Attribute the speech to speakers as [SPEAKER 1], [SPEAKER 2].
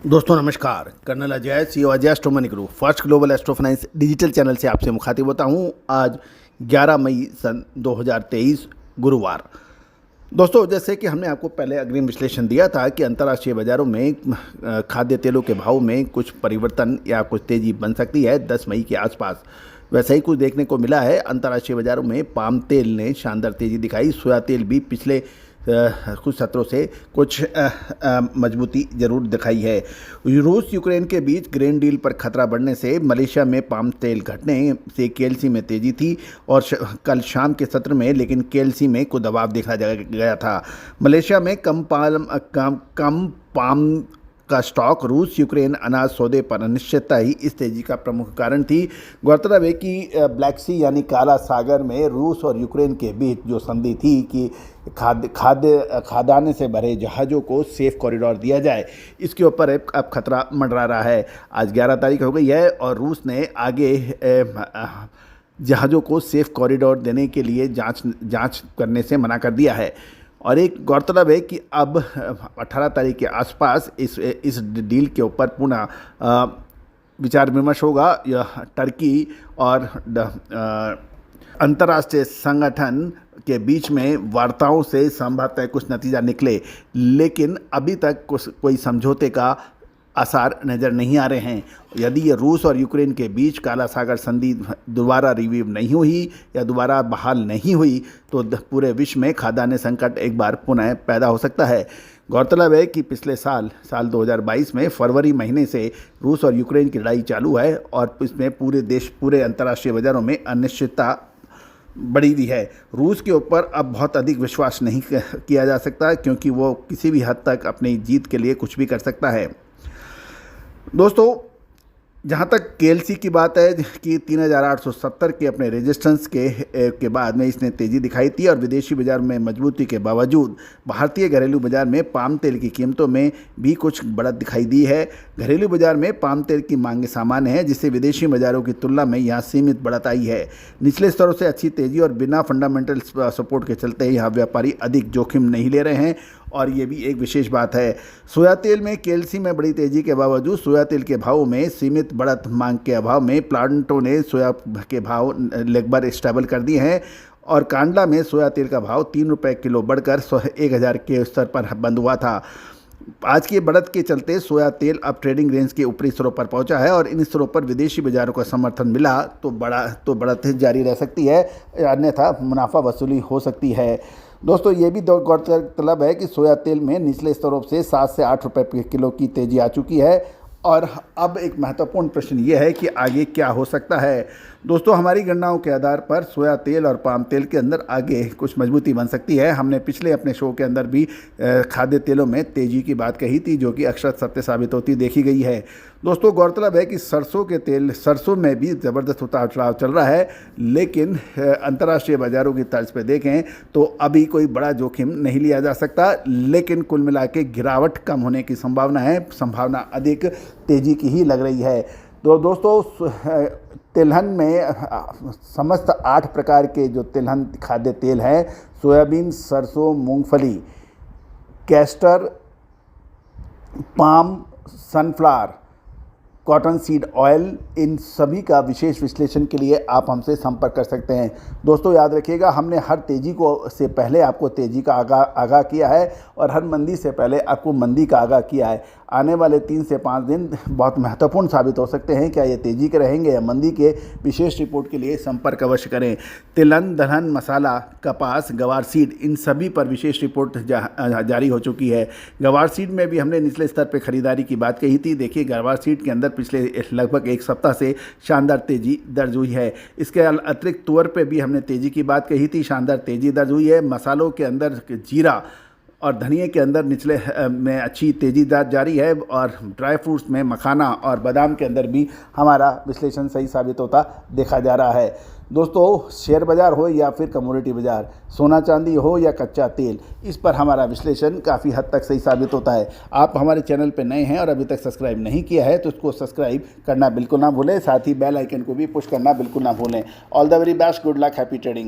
[SPEAKER 1] दोस्तों नमस्कार। Colonel Ajay CEO Ajay astro money group first global astro finance digital channel से आपसे मुखातिब होता हूं। आज 11 मई सन 2023 गुरुवार। दोस्तों जैसे कि हमने आपको पहले अग्रिम विश्लेषण दिया था कि अंतर्राष्ट्रीय बाजारों में खाद्य तेलों के भाव में कुछ परिवर्तन या कुछ तेज़ी बन सकती है 10 मई के आसपास। वैसा ही कुछ देखने को मिला है। अंतर्राष्ट्रीय बाजारों में पाम तेल ने शानदार तेज़ी दिखाई। सोया तेल भी पिछले कुछ सत्रों से कुछ मजबूती जरूर दिखाई है। रूस यूक्रेन के बीच ग्रेन डील पर खतरा बढ़ने से मलेशिया में पाम तेल घटने से केएलसी में तेजी थी और कल शाम के सत्र में लेकिन केएलसी में कुछ दबाव देखा गया था। मलेशिया में कम पाम का स्टॉक, रूस यूक्रेन अनाज सौदे पर अनिश्चितता ही इस तेजी का प्रमुख कारण थी। गौरतलब है कि ब्लैक सी यानी काला सागर में रूस और यूक्रेन के बीच जो संधि थी कि खाद्यान्न से भरे जहाज़ों को सेफ कॉरिडोर दिया जाए, इसके ऊपर अब खतरा मंडरा रहा है। आज 11 तारीख हो गई है और रूस ने आगे जहाज़ों को सेफ कॉरिडोर देने के लिए जांच करने से मना कर दिया है। और एक गौरतलब है कि अब 18 तारीख के आसपास इस डील के ऊपर पुनः विचार विमर्श होगा। यह टर्की और अंतर्राष्ट्रीय संगठन के बीच में वार्ताओं से संभवतः कुछ नतीजा निकले, लेकिन अभी तक कोई समझौते का आसार नज़र नहीं आ रहे हैं। यदि ये रूस और यूक्रेन के बीच काला सागर संधि दोबारा रिव्यू नहीं हुई या दोबारा बहाल नहीं हुई तो पूरे विश्व में खाद्यान्न संकट एक बार पुनः पैदा हो सकता है। गौरतलब है कि पिछले साल 2022 में फरवरी महीने से रूस और यूक्रेन की लड़ाई चालू है और इसमें पूरे अंतर्राष्ट्रीय बाज़ारों में अनिश्चितता बढ़ी हुई है। रूस के ऊपर अब बहुत अधिक विश्वास नहीं किया जा सकता क्योंकि वो किसी भी हद तक अपनी जीत के लिए कुछ भी कर सकता है। दोस्तों जहाँ तक केएलसी की बात है कि 3870 के अपने रेजिस्टेंस के बाद में इसने तेज़ी दिखाई थी और विदेशी बाजार में मजबूती के बावजूद भारतीय घरेलू बाजार में पाम तेल की कीमतों में भी कुछ बढ़त दिखाई दी है। घरेलू बाजार में पाम तेल की मांग सामान्य है, जिससे विदेशी बाजारों की तुलना में यहाँ सीमित बढ़त आई है। निचले स्तरों से अच्छी तेज़ी और बिना फंडामेंटल सपोर्ट के चलते यहाँ व्यापारी अधिक जोखिम नहीं ले रहे हैं और ये भी एक विशेष बात है। सोया तेल में केएलसी में बड़ी तेज़ी के बावजूद सोया तेल के भाव में सीमित बढ़त मांग के अभाव में प्लांटों ने सोया के भाव लगभग स्टेबल कर दिए हैं और कांडला में सोया तेल का भाव 3 रुपये किलो बढ़कर 1000 के स्तर पर बंद हुआ था। आज की बढ़त के चलते सोया तेल अब ट्रेडिंग रेंज के ऊपरी स्तरों पर पहुंचा है और इन स्तरों पर विदेशी बाजारों का समर्थन मिला तो बढ़त जारी रह सकती है, अन्यथा मुनाफा वसूली हो सकती है। दोस्तों ये भी गौरतलब है कि सोया तेल में निचले स्तरों से 7 से 8 रुपये किलो की तेज़ी आ चुकी है और अब एक महत्वपूर्ण प्रश्न ये है कि आगे क्या हो सकता है। दोस्तों हमारी गणनाओं के आधार पर सोया तेल और पाम तेल के अंदर आगे कुछ मजबूती बन सकती है। हमने पिछले अपने शो के अंदर भी खाद्य तेलों में तेज़ी की बात कही थी जो कि अक्षर सत्य साबित होती देखी गई है। दोस्तों गौरतलब है कि सरसों में भी ज़बरदस्त उतार चढ़ाव चल रहा है, लेकिन अंतर्राष्ट्रीय बाज़ारों की तर्ज पर देखें तो अभी कोई बड़ा जोखिम नहीं लिया जा सकता, लेकिन कुल मिला के गिरावट कम होने की संभावना है, संभावना अधिक तेज़ी की ही लग रही है। तो दोस्तों तिलहन में समस्त 8 प्रकार के जो तिलहन खाद्य तेल हैं, सोयाबीन, सरसों, मूंगफली, castor, palm, sunflower, cotton seed oil, इन सभी का विशेष विश्लेषण के लिए आप हमसे संपर्क कर सकते हैं। दोस्तों याद रखिएगा, हमने हर तेज़ी से पहले आपको तेज़ी का आगाह किया है और हर मंदी से पहले आपको मंदी का आगाह किया है। आने वाले 3 से 5 दिन बहुत महत्वपूर्ण साबित हो सकते हैं। क्या ये तेज़ी के रहेंगे या मंदी के? विशेष रिपोर्ट के लिए संपर्क अवश्य करें। तिलहन, दलहन, मसाला, कपास, गवार सीड, इन सभी पर विशेष रिपोर्ट जारी हो चुकी है। गवार सीड में भी हमने निचले स्तर पर खरीदारी की बात कही थी। देखिए गवार सीड के अंदर पिछले लगभग 1 सप्ताह से शानदार तेज़ी दर्ज हुई है। इसके अतिरिक्त तुअर पे भी हमने तेज़ी की बात कही थी, शानदार तेज़ी दर्ज हुई है। मसालों के अंदर जीरा और धनिया के अंदर निचले में अच्छी तेज़ी जारी है और ड्राई फ्रूट्स में मखाना और बादाम के अंदर भी हमारा विश्लेषण सही साबित होता देखा जा रहा है। दोस्तों शेयर बाज़ार हो या फिर कमोडिटी बाज़ार, सोना चांदी हो या कच्चा तेल, इस पर हमारा विश्लेषण काफ़ी हद तक सही साबित होता है। आप हमारे चैनल पर नए हैं और अभी तक सब्सक्राइब नहीं किया है तो उसको सब्सक्राइब करना बिल्कुल ना भूलें, साथ ही बेल आइकन को भी पुश करना बिल्कुल ना भूलें। All the very best, good luck, happy trading.